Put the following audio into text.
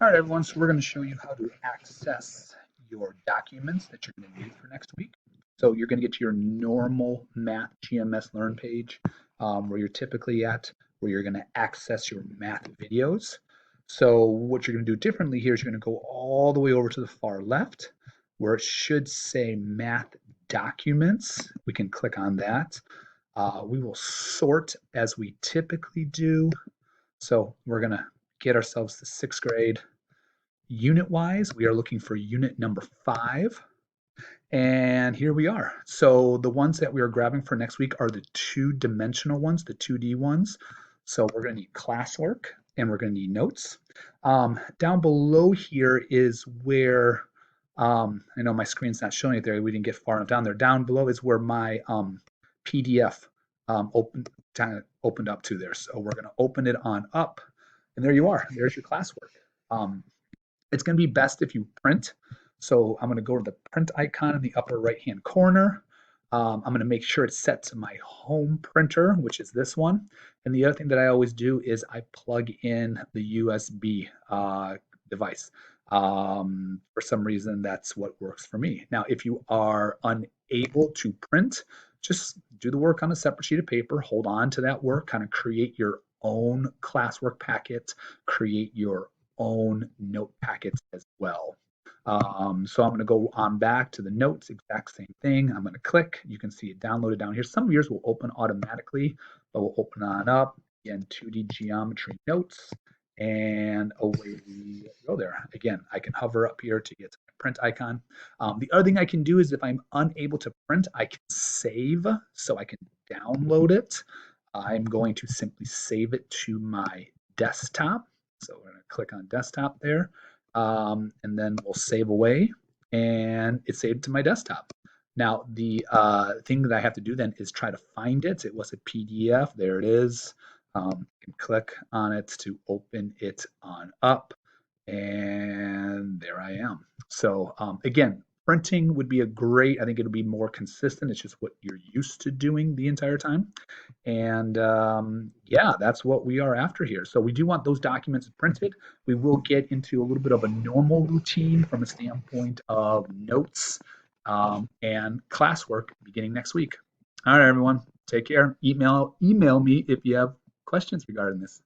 All right, everyone, so we're going to show you how to access your documents that you're going to need for next week. So you're going to get to your normal Math GMS Learn page where you're typically at, where you're going to access your math videos. So what you're going to do differently here is you're going to go all the way over to the far left where it should say Math Documents. We can click on that. We will sort as we typically do. So we're going to get ourselves to sixth grade. Unit wise, we are looking for unit number 5. And here we are. So the ones that we are grabbing for next week are the two-dimensional ones, the 2D ones. So we're going to need classwork and we're going to need notes. Down below here is where, I know my screen's not showing it there. We didn't get far enough down there. Down below is where my PDF opened up to there. So we're going to open it on up. And there you are. There's your classwork. It's going to be best if you print. So I'm going to go to the print icon in the upper right-hand corner. I'm going to make sure it's set to my home printer, which is this one. And the other thing that I always do is I plug in the USB device. For some reason, that's what works for me. Now, if you are unable to print, just do the work on a separate sheet of paper, hold on to that work, kind of create your own classwork packet, create your own note packets as well. So I'm going to go on back to the notes, exact same thing. I'm going to click. You can see it downloaded down here. Some of yours will open automatically, but we'll open on up. Again, 2D geometry notes, and away we go there. Again, I can hover up here to get to my print icon. The other thing I can do is if I'm unable to print, I can save, so I can download it. I'm going to simply save it to my desktop. So we're going to click on desktop there, and then we'll save away, and it's saved to my desktop. Now, the thing that I have to do then is try to find it. It was a PDF. There it is. You can click on it to open it on up, and there I am. So again, printing would be I think it'll be more consistent. It's just what you're used to doing the entire time. And yeah, that's what we are after here. So we do want those documents printed. We will get into a little bit of a normal routine from a standpoint of notes and classwork beginning next week. All right, everyone, take care. Email me if you have questions regarding this.